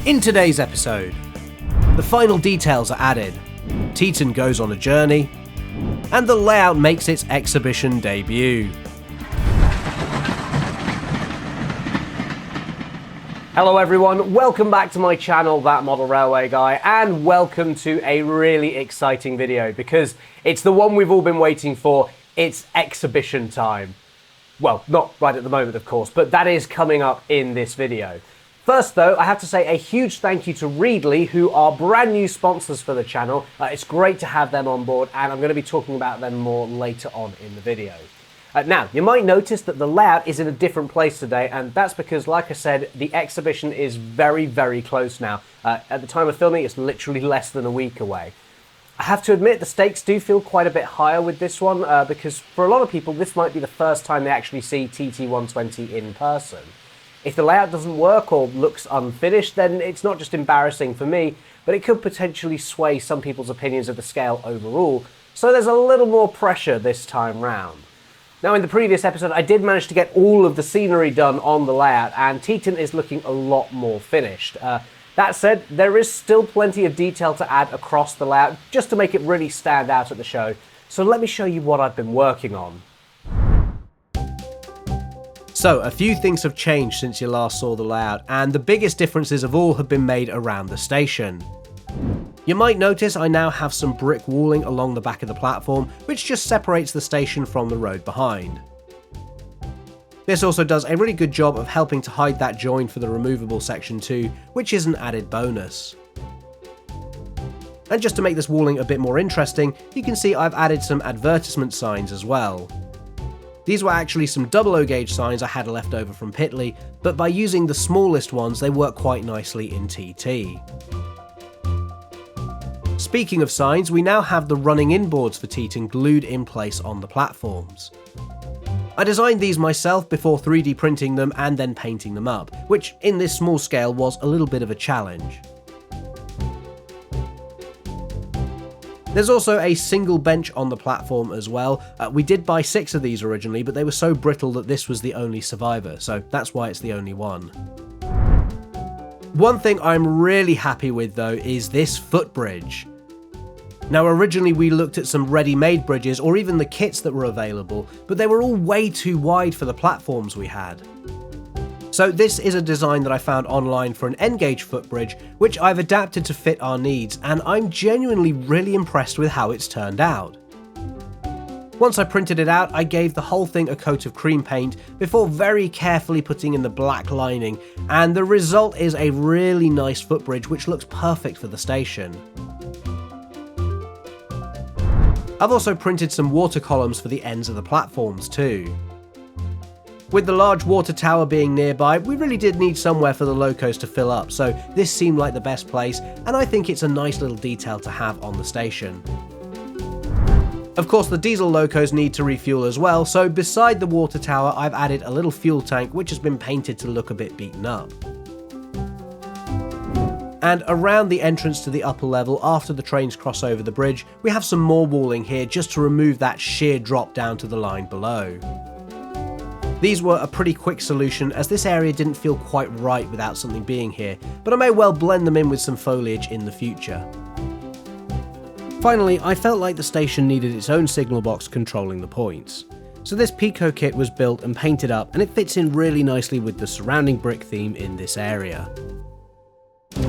In today's episode, the final details are added, Teaton goes on a journey, and the layout makes its exhibition debut. Hello everyone, welcome back to my channel, That Model Railway Guy, and welcome to a really exciting video because it's the one we've all been waiting for. It's exhibition time. Well, not right at the moment of course, but that is coming up in this video. First though, I have to say a huge thank you to Reedley, who are brand new sponsors for the channel. It's great to have them on board, and I'm going to be talking about them more later on in the video. Now, you might notice that the layout is in a different place today, and that's because, like I said, the exhibition is very, very close now. At the time of filming, it's literally less than a week away. I have to admit, the stakes do feel quite a bit higher with this one, because for a lot of people, this might be the first time they actually see TT120 in person. If the layout doesn't work or looks unfinished, then it's not just embarrassing for me, but it could potentially sway some people's opinions of the scale overall, so there's a little more pressure this time round. Now, in the previous episode, I did manage to get all of the scenery done on the layout, and Teaton is looking a lot more finished. That said, there is still plenty of detail to add across the layout, just to make it really stand out at the show. So let me show you what I've been working on. So, a few things have changed since you last saw the layout, and the biggest differences of all have been made around the station. You might notice I now have some brick walling along the back of the platform, which just separates the station from the road behind. This also does a really good job of helping to hide that join for the removable section too, which is an added bonus. And just to make this walling a bit more interesting, you can see I've added some advertisement signs as well. These were actually some 00 gauge signs I had left over from Reedley, but by using the smallest ones they work quite nicely in TT. Speaking of signs, we now have the running in boards for Teaton glued in place on the platforms. I designed these myself before 3D printing them and then painting them up, which in this small scale was a little bit of a challenge. There's also a single bench on the platform as well. We did buy 6 of these originally, but they were so brittle that this was the only survivor, so that's why it's the only one. One thing I'm really happy with though is this footbridge. Now, originally we looked at some ready-made bridges or even the kits that were available, but they were all way too wide for the platforms we had. So this is a design that I found online for an N-gauge footbridge, which I've adapted to fit our needs, and I'm genuinely really impressed with how it's turned out. Once I printed it out, I gave the whole thing a coat of cream paint before very carefully putting in the black lining, and the result is a really nice footbridge which looks perfect for the station. I've also printed some water columns for the ends of the platforms too. With the large water tower being nearby, we really did need somewhere for the locos to fill up, so this seemed like the best place, and I think it's a nice little detail to have on the station. Of course, the diesel locos need to refuel as well, so beside the water tower I've added a little fuel tank which has been painted to look a bit beaten up. And around the entrance to the upper level, after the trains cross over the bridge, we have some more walling here just to remove that sheer drop down to the line below. These were a pretty quick solution as this area didn't feel quite right without something being here, but I may well blend them in with some foliage in the future. Finally, I felt like the station needed its own signal box controlling the points. So this Pico kit was built and painted up, and it fits in really nicely with the surrounding brick theme in this area.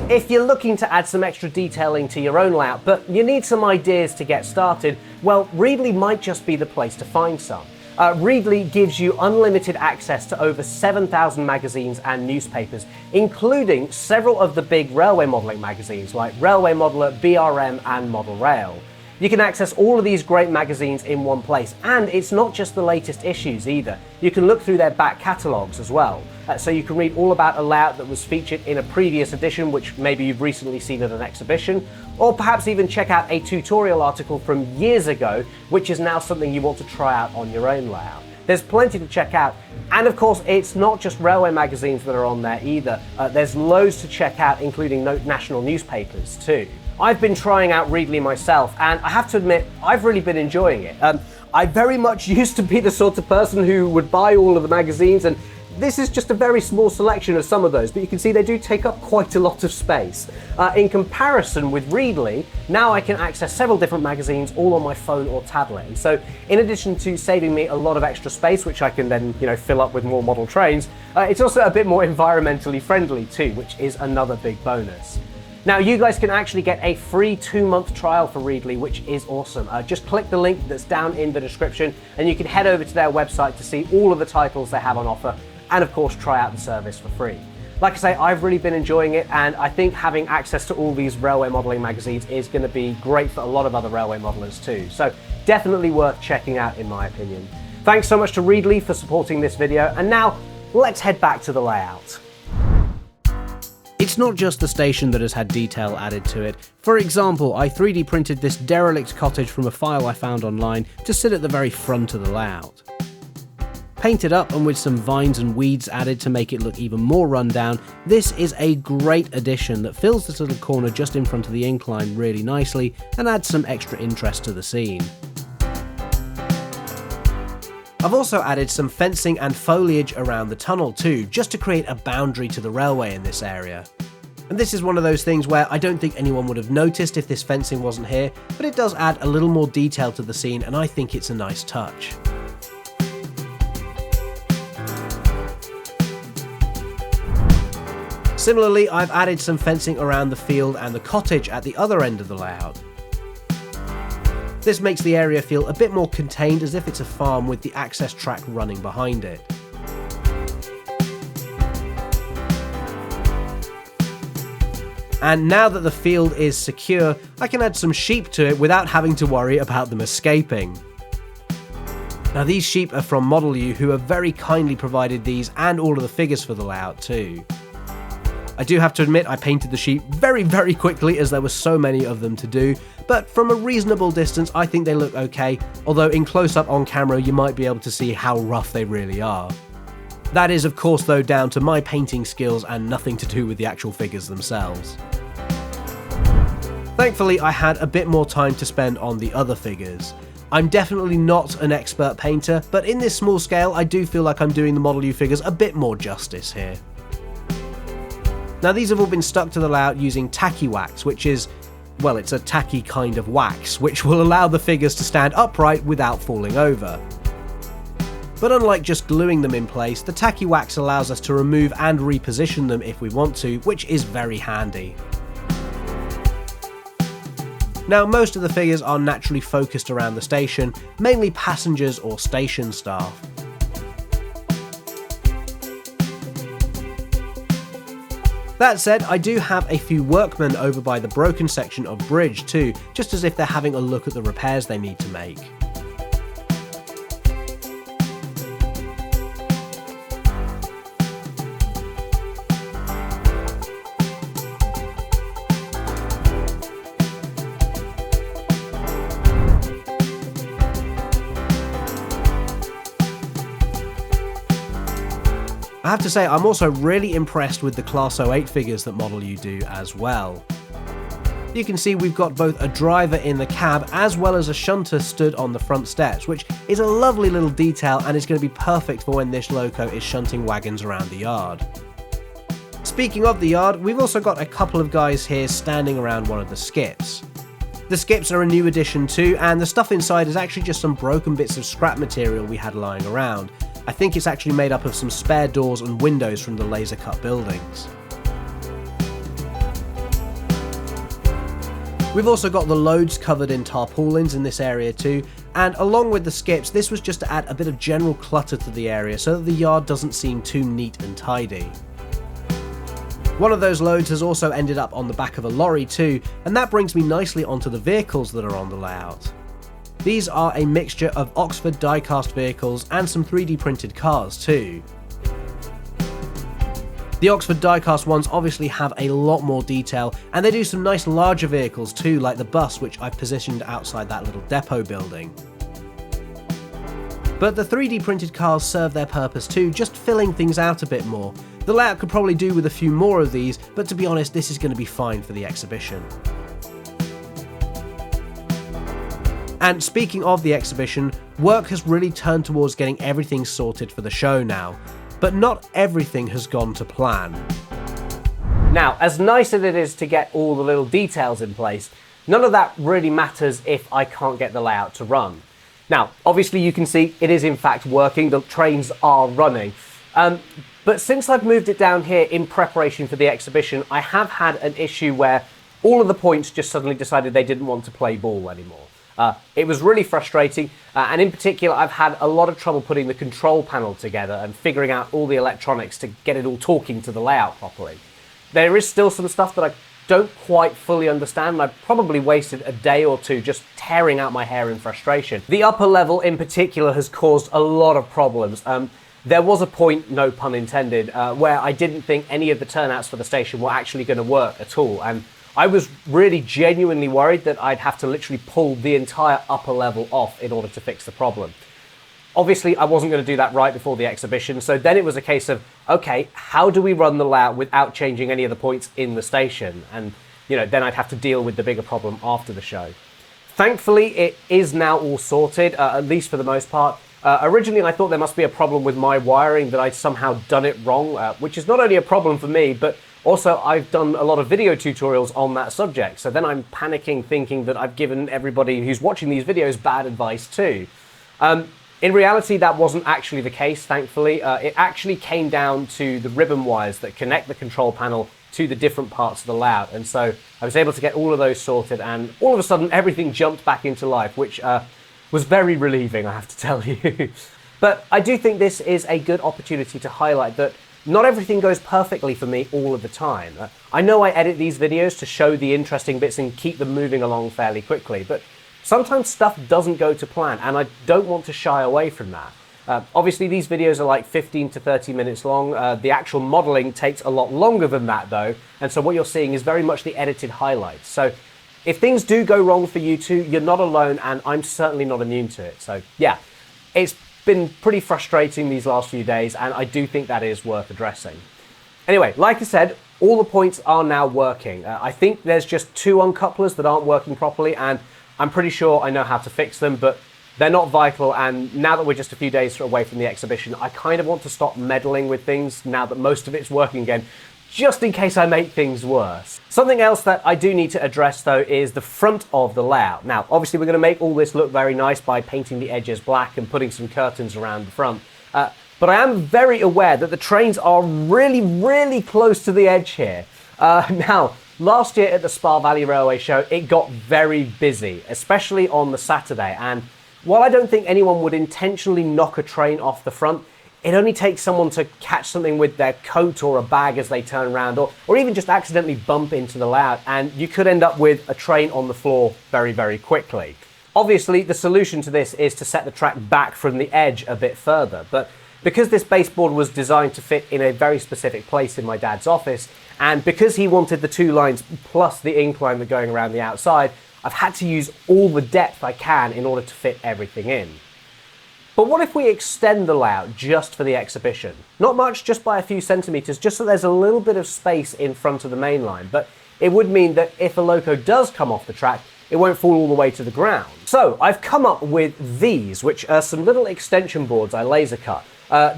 If you're looking to add some extra detailing to your own layout, but you need some ideas to get started, well, Reedley might just be the place to find some. Reedley gives you unlimited access to over 7,000 magazines and newspapers, including several of the big railway modelling magazines like Railway Modeller, BRM and Model Rail. You can access all of these great magazines in one place, and it's not just the latest issues either. You can look through their back catalogues as well. So you can read all about a layout that was featured in a previous edition, which maybe you've recently seen at an exhibition, or perhaps even check out a tutorial article from years ago, which is now something you want to try out on your own layout. There's plenty to check out, and of course it's not just railway magazines that are on there either. There's loads to check out, including national newspapers too. I've been trying out Reedley myself, and I have to admit, I've really been enjoying it. I very much used to be the sort of person who would buy all of the magazines and this is just a very small selection of some of those, but you can see they do take up quite a lot of space. In comparison with Reedley, now I can access several different magazines all on my phone or tablet. And so in addition to saving me a lot of extra space, which I can then fill up with more model trains, it's also a bit more environmentally friendly too, which is another big bonus. Now, you guys can actually get a free 2-month trial for Reedley, which is awesome. Just click the link that's down in the description and you can head over to their website to see all of the titles they have on offer and of course try out the service for free. Like I say, I've really been enjoying it, and I think having access to all these railway modelling magazines is going to be great for a lot of other railway modellers too. So definitely worth checking out in my opinion. Thanks so much to Reedley for supporting this video, and now let's head back to the layout. It's not just the station that has had detail added to it. For example, I 3D printed this derelict cottage from a file I found online to sit at the very front of the layout. Painted up and with some vines and weeds added to make it look even more rundown, this is a great addition that fills this little corner just in front of the incline really nicely and adds some extra interest to the scene. I've also added some fencing and foliage around the tunnel too, just to create a boundary to the railway in this area. And this is one of those things where I don't think anyone would have noticed if this fencing wasn't here, but it does add a little more detail to the scene and I think it's a nice touch. Similarly, I've added some fencing around the field and the cottage at the other end of the layout. This makes the area feel a bit more contained, as if it's a farm with the access track running behind it. And now that the field is secure, I can add some sheep to it without having to worry about them escaping. Now these sheep are from Model U, who have very kindly provided these and all of the figures for the layout too. I do have to admit I painted the sheep very quickly, as there were so many of them to do, but from a reasonable distance I think they look okay, although in close up on camera you might be able to see how rough they really are. That is of course though down to my painting skills and nothing to do with the actual figures themselves. Thankfully I had a bit more time to spend on the other figures. I'm definitely not an expert painter, but in this small scale I do feel like I'm doing the Model U figures a bit more justice here. Now these have all been stuck to the layout using tacky wax, which is, well, it's a tacky kind of wax, which will allow the figures to stand upright without falling over. But unlike just gluing them in place, the tacky wax allows us to remove and reposition them if we want to, which is very handy. Now most of the figures are naturally focused around the station, mainly passengers or station staff. That said, I do have a few workmen over by the broken section of bridge too, just as if they're having a look at the repairs they need to make. I have to say, I'm also really impressed with the Class 08 figures that Model U do as well. You can see we've got both a driver in the cab as well as a shunter stood on the front steps, which is a lovely little detail and is going to be perfect for when this loco is shunting wagons around the yard. Speaking of the yard, we've also got a couple of guys here standing around one of the skips. The skips are a new addition too, and the stuff inside is actually just some broken bits of scrap material we had lying around. I think it's actually made up of some spare doors and windows from the laser cut buildings. We've also got the loads covered in tarpaulins in this area too, and along with the skips, this was just to add a bit of general clutter to the area so that the yard doesn't seem too neat and tidy. One of those loads has also ended up on the back of a lorry too, and that brings me nicely onto the vehicles that are on the layout. These are a mixture of Oxford die-cast vehicles and some 3D printed cars too. The Oxford die-cast ones obviously have a lot more detail, and they do some nice larger vehicles too, like the bus which I've positioned outside that little depot building. But the 3D printed cars serve their purpose too, just filling things out a bit more. The layout could probably do with a few more of these, but to be honest, this is going to be fine for the exhibition. And speaking of the exhibition, work has really turned towards getting everything sorted for the show now. but not everything has gone to plan. Now, as nice as it is to get all the little details in place, none of that really matters if I can't get the layout to run. Now, obviously you can see it is in fact working, the trains are running. But since I've moved it down here in preparation for the exhibition, I have had an issue where all of the points just suddenly decided they didn't want to play ball anymore. It was really frustrating, and in particular I've had a lot of trouble putting the control panel together and figuring out all the electronics to get it all talking to the layout properly. There is still some stuff that I don't quite fully understand, and I've probably wasted a day or two just tearing out my hair in frustration. The upper level in particular has caused a lot of problems. There was a point, no pun intended, where I didn't think any of the turnouts for the station were actually going to work at all, and I was really genuinely worried that I'd have to literally pull the entire upper level off in order to fix the problem. Obviously, I wasn't going to do that right before the exhibition, so then it was a case of, okay, how do we run the layout without changing any of the points in the station? And, then I'd have to deal with the bigger problem after the show. Thankfully, it is now all sorted, at least for the most part. Originally, I thought there must be a problem with my wiring, that I'd somehow done it wrong, which is not only a problem for me, but also I've done a lot of video tutorials on that subject. So then I'm panicking, thinking that I've given everybody who's watching these videos bad advice too. In reality, that wasn't actually the case, thankfully. It actually came down to the ribbon wires that connect the control panel to the different parts of the layout. And so I was able to get all of those sorted, and all of a sudden everything jumped back into life, which was very relieving, I have to tell you. But I do think this is a good opportunity to highlight that not everything goes perfectly for me all of the time. I know I edit these videos to show the interesting bits and keep them moving along fairly quickly, but sometimes stuff doesn't go to plan, and I don't want to shy away from that. Obviously, these videos are like 15 to 30 minutes long. The actual modeling takes a lot longer than that, though, and so what you're seeing is very much the edited highlights. So if things do go wrong for you too, you're not alone, and I'm certainly not immune to it. So yeah, it's been pretty frustrating these last few days, and I do think that is worth addressing. Anyway, like I said, all the points are now working. I think there's just 2 uncouplers that aren't working properly, and I'm pretty sure I know how to fix them, but they're not vital, and now that we're just a few days away from the exhibition, I kind of want to stop meddling with things now that most of it's working again, just in case I make things worse. Something else that I do need to address though is the front of the layout. Now, obviously we're going to make all this look very nice by painting the edges black and putting some curtains around the front. But I am very aware that the trains are really, really close to the edge here. Now, last year at the Spa Valley Railway Show, it got very busy, especially on the Saturday. And while I don't think anyone would intentionally knock a train off the front, it only takes someone to catch something with their coat or a bag as they turn around, or even just accidentally bump into the layout, and you could end up with a train on the floor very, very quickly. Obviously, the solution to this is to set the track back from the edge a bit further, but because this baseboard was designed to fit in a very specific place in my dad's office, and because he wanted the 2 lines plus the incline that going around the outside, I've had to use all the depth I can in order to fit everything in. But what if we extend the layout just for the exhibition? Not much, just by a few centimetres, just so there's a little bit of space in front of the main line, but it would mean that if a loco does come off the track, it won't fall all the way to the ground. So I've come up with these, which are some little extension boards I laser cut.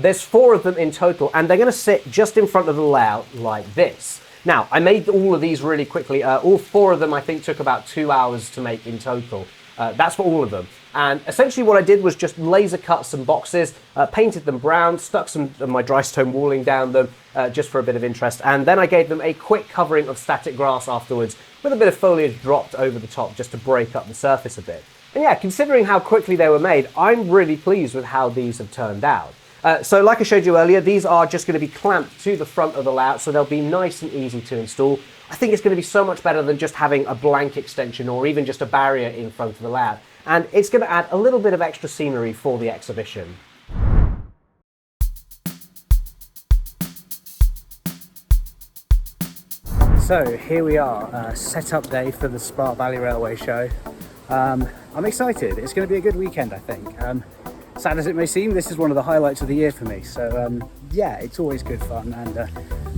There's 4 of them in total, and they're going to sit just in front of the layout like this. Now, I made all of these really quickly. All 4 of them, I think, took about 2 hours to make in total. That's for all of them. And essentially what I did was just laser cut some boxes, painted them brown, stuck some of my dry stone walling down them just for a bit of interest, and then I gave them a quick covering of static grass afterwards with a bit of foliage dropped over the top just to break up the surface a bit. And yeah, considering how quickly they were made, I'm really pleased with how these have turned out. So like I showed you earlier, these are just going to be clamped to the front of the layout, so they'll be nice and easy to install. I think it's going to be so much better than just having a blank extension or even just a barrier in front of the layout. And it's going to add a little bit of extra scenery for the exhibition. So here we are, setup day for the Spa Valley Railway Show. I'm excited. It's going to be a good weekend, I think. Sad as it may seem, this is one of the highlights of the year for me. So yeah, it's always good fun, and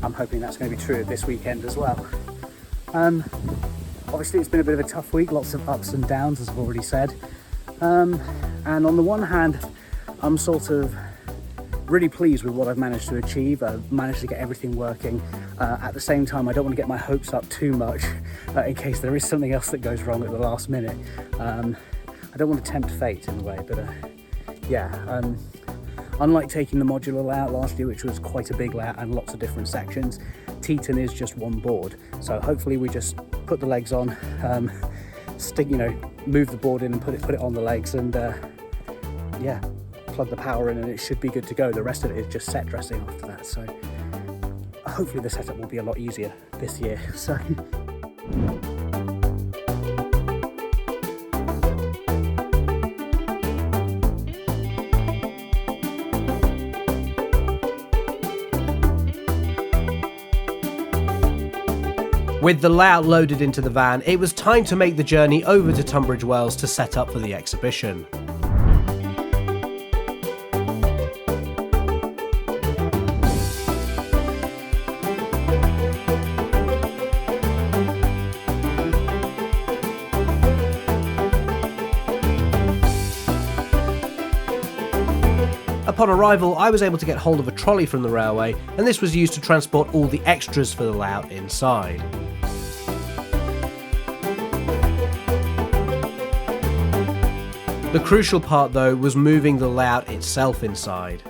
I'm hoping that's going to be true this weekend as well. Obviously it's been a bit of a tough week, lots of ups and downs, as I've already said. And on the one hand, I'm sort of really pleased with what I've managed to achieve. I've managed to get everything working. At the same time, I don't want to get my hopes up too much in case there is something else that goes wrong at the last minute. I don't want to tempt fate in a way, but unlike taking the modular layout last year, which was quite a big layout and lots of different sections, Teaton is just one board. So hopefully we just put the legs on, move the board in and put it on the legs, and plug the power in, and it should be good to go. The rest of it is just set dressing after that. So hopefully the setup will be a lot easier this year. So. With the layout loaded into the van, it was time to make the journey over to Tunbridge Wells to set up for the exhibition. Upon arrival, I was able to get hold of a trolley from the railway, and this was used to transport all the extras for the layout inside. The crucial part though was moving the layout itself inside.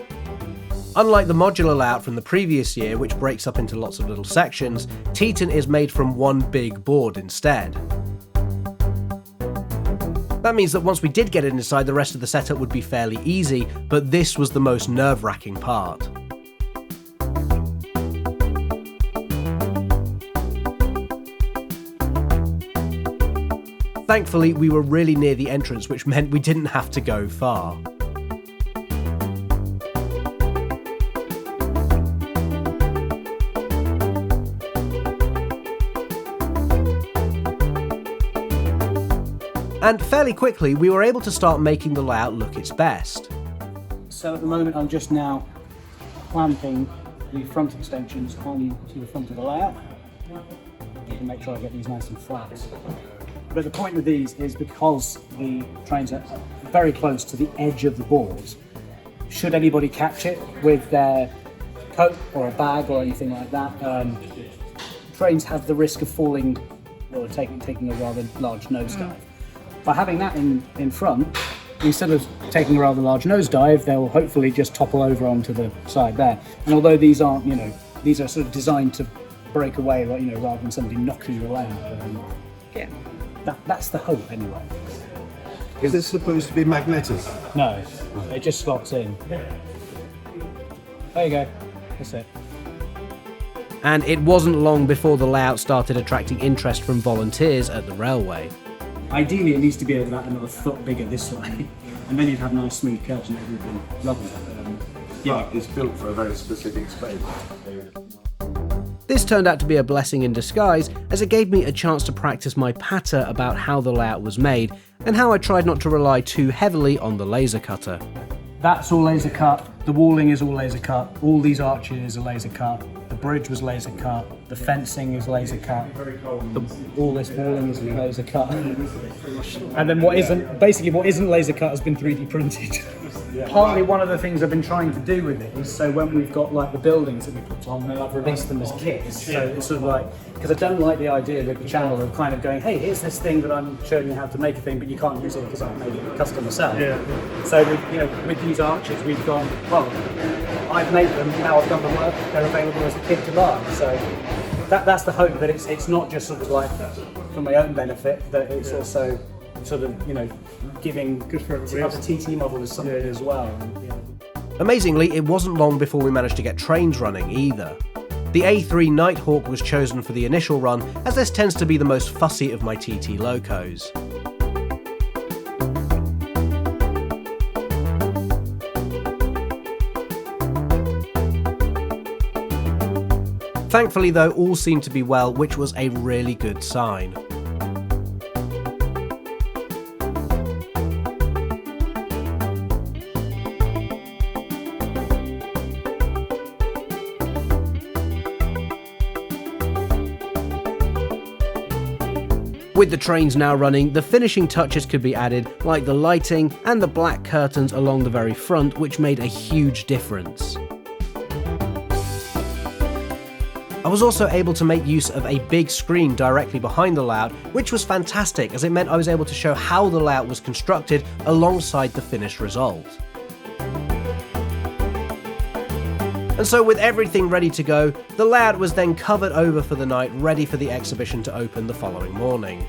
Unlike the modular layout from the previous year, which breaks up into lots of little sections, Teaton is made from one big board instead. That means that once we did get it inside, the rest of the setup would be fairly easy, but this was the most nerve-wracking part. Thankfully, we were really near the entrance, which meant we didn't have to go far. And fairly quickly, we were able to start making the layout look its best. So at the moment, I'm just now clamping the front extensions onto the front of the layout to make sure I get these nice and flat. But the point with these is because the trains are very close to the edge of the board, should anybody catch it with their coat or a bag or anything like that, trains have the risk of falling or taking a rather large nosedive. By having that in front, instead of taking a rather large nosedive, they'll hopefully just topple over onto the side there. And although these aren't, these are sort of designed to break away, rather than somebody knocking you around. That's the hope anyway. Is this supposed to be magnetic? No, it just slots in. There you go, that's it. And it wasn't long before the layout started attracting interest from volunteers at the railway. Ideally it needs to be about another foot bigger this way, and then you'd have nice smooth curves and everything. Lovely. But it's built for a very specific space. This turned out to be a blessing in disguise, as it gave me a chance to practice my patter about how the layout was made, and how I tried not to rely too heavily on the laser cutter. That's all laser cut, the walling is all laser cut, all these arches are laser cut, the bridge was laser cut, the fencing is laser cut, all this walling is laser cut. And then what isn't laser cut has been 3D printed. Partly one of the things I've been trying to do with it is, so when we've got like the buildings that we put on, I've released them as kits. So it's sort of like, because I don't like the idea with the channel of kind of going, hey, here's this thing that I'm showing you how to make a thing, but you can't use it because I've made it custom myself. Yeah. So with these arches, we've gone, well, I've made them, now I've done the work, they're available as a kit to buy. So that's the hope, that it's not just sort of like for my own benefit, that it's also sort of, giving good for everybody. The TT model is something as well. Amazingly, it wasn't long before we managed to get trains running either. The A3 Nighthawk was chosen for the initial run, as this tends to be the most fussy of my TT locos. Thankfully though, all seemed to be well, which was a really good sign. With the trains now running, the finishing touches could be added, like the lighting and the black curtains along the very front, which made a huge difference. I was also able to make use of a big screen directly behind the layout, which was fantastic as it meant I was able to show how the layout was constructed alongside the finished result. And so with everything ready to go, the layout was then covered over for the night, ready for the exhibition to open the following morning.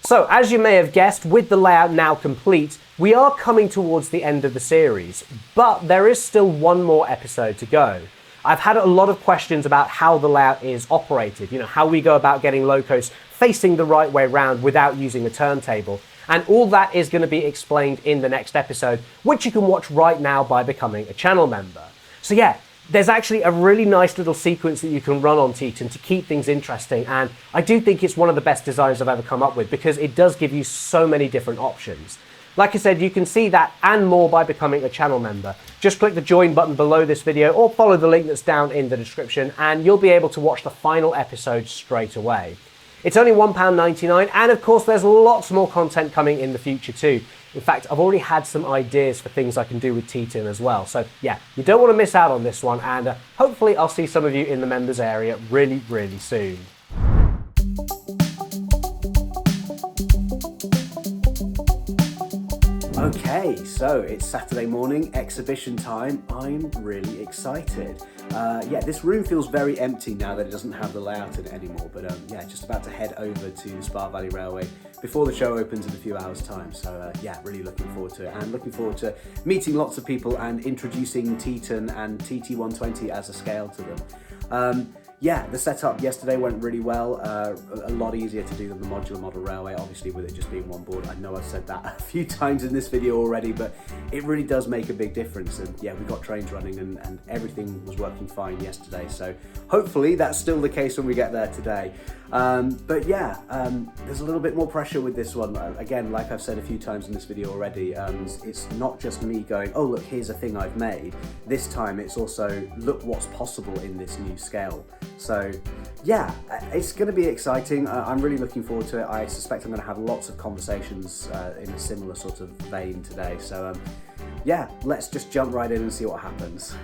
So, as you may have guessed, with the layout now complete, we are coming towards the end of the series, but there is still one more episode to go. I've had a lot of questions about how the layout is operated, how we go about getting locos facing the right way round without using a turntable. And all that is going to be explained in the next episode, which you can watch right now by becoming a channel member. So yeah, there's actually a really nice little sequence that you can run on Teaton to keep things interesting, and I do think it's one of the best designs I've ever come up with because it does give you so many different options. Like I said, you can see that and more by becoming a channel member. Just click the join button below this video or follow the link that's down in the description and you'll be able to watch the final episode straight away. It's only £1.99, and of course there's lots more content coming in the future too. In fact, I've already had some ideas for things I can do with Teaton as well. So yeah, you don't want to miss out on this one, and hopefully I'll see some of you in the members area really, really soon. Okay, so it's Saturday morning, exhibition time. I'm really excited. Yeah, this room feels very empty now that it doesn't have the layout in it anymore, but yeah, just about to head over to the Spa Valley Railway before the show opens in a few hours' time. So yeah, really looking forward to it, and looking forward to meeting lots of people and introducing Teaton and TT120 as a scale to them. Yeah, the setup yesterday went really well, a lot easier to do than the modular model railway, obviously with it just being one board. I know I've said that a few times in this video already, but it really does make a big difference. And yeah, we got trains running and everything was working fine yesterday, so hopefully that's still the case when we get there today. But yeah, there's a little bit more pressure with this one. Again, like I've said a few times in this video already, it's not just me going, oh look, here's a thing I've made. This time it's also, look what's possible in this new scale. So yeah, it's going to be exciting. I'm really looking forward to it. I suspect I'm going to have lots of conversations in a similar sort of vein today. So yeah, let's just jump right in and see what happens.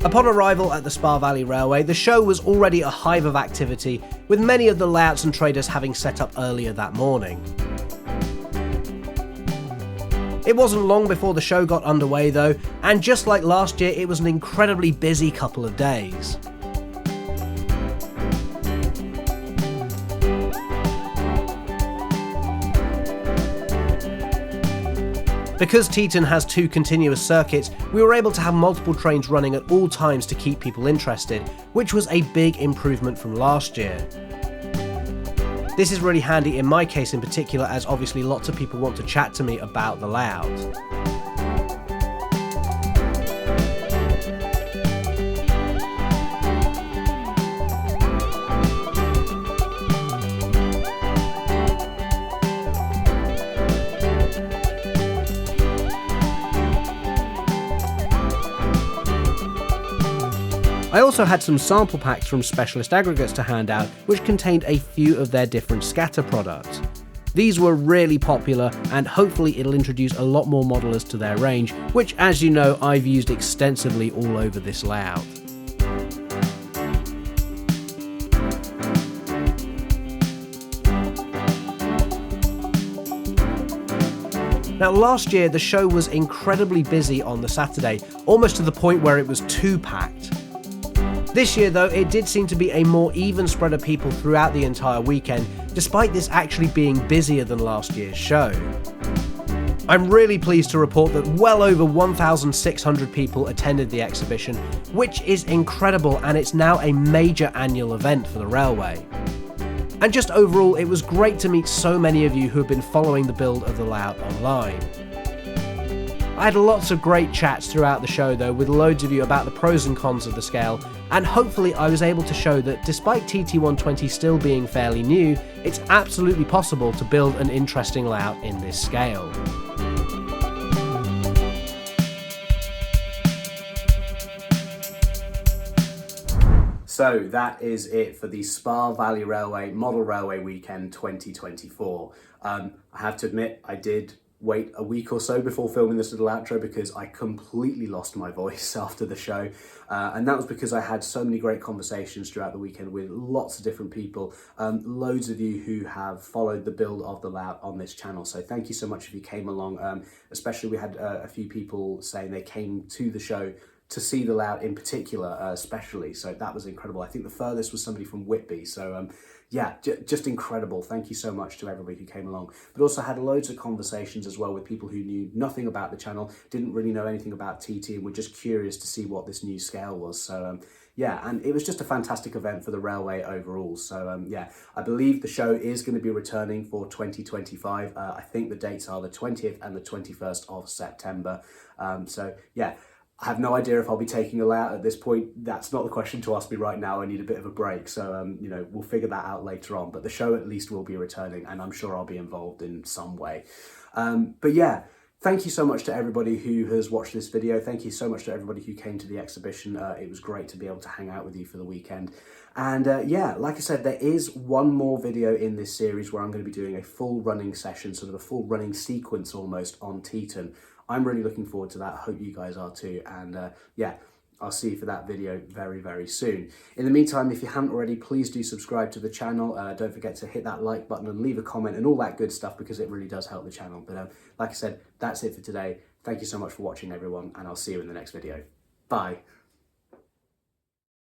Upon arrival at the Spa Valley Railway, the show was already a hive of activity, with many of the layouts and traders having set up earlier that morning. It wasn't long before the show got underway though, and just like last year, it was an incredibly busy couple of days. Because Teaton has two continuous circuits, we were able to have multiple trains running at all times to keep people interested, which was a big improvement from last year. This is really handy in my case in particular, as obviously lots of people want to chat to me about the layout. I also had some sample packs from Specialist Aggregates to hand out, which contained a few of their different scatter products. These were really popular, and hopefully it'll introduce a lot more modelers to their range, which, as you know, I've used extensively all over this layout. Now last year the show was incredibly busy on the Saturday, almost to the point where it was too packed. This year though, it did seem to be a more even spread of people throughout the entire weekend, despite this actually being busier than last year's show. I'm really pleased to report that well over 1,600 people attended the exhibition, which is incredible, and it's now a major annual event for the railway. And just overall, it was great to meet so many of you who have been following the build of the layout online. I had lots of great chats throughout the show though, with loads of you about the pros and cons of the scale, and hopefully I was able to show that despite TT120 still being fairly new, it's absolutely possible to build an interesting layout in this scale. So that is it for the Spa Valley Railway Model Railway Weekend 2024. I have to admit, I did wait a week or so before filming this little outro because I completely lost my voice after the show. And that was because I had so many great conversations throughout the weekend with lots of different people, loads of you who have followed the build of the layout on this channel. So thank you so much if you came along. Especially we had a few people saying they came to the show to see the layout in particular, especially. So that was incredible. I think the furthest was somebody from Whitby. So yeah, just incredible. Thank you so much to everybody who came along. But also had loads of conversations as well with people who knew nothing about the channel, didn't really know anything about TT, and were just curious to see what this new scale was. So yeah, and it was just a fantastic event for the railway overall. So yeah, I believe the show is going to be returning for 2025. I think the dates are the 20th and the 21st of September. So yeah, I have no idea if I'll be taking a layout at this point. That's not the question to ask me right now. I need a bit of a break. So, you know, we'll figure that out later on. But the show at least will be returning, and I'm sure I'll be involved in some way. But yeah, thank you so much to everybody who has watched this video. Thank you so much to everybody who came to the exhibition. It was great to be able to hang out with you for the weekend. And yeah, like I said, there is one more video in this series where I'm going to be doing a full running session, sort of a full running sequence almost on Teaton. I'm really looking forward to that. I hope you guys are too. And yeah, I'll see you for that video very, very soon. In the meantime, if you haven't already, please do subscribe to the channel. Don't forget to hit that like button and leave a comment and all that good stuff, because it really does help the channel. But like I said, that's it for today. Thank you so much for watching, everyone, and I'll see you in the next video. Bye.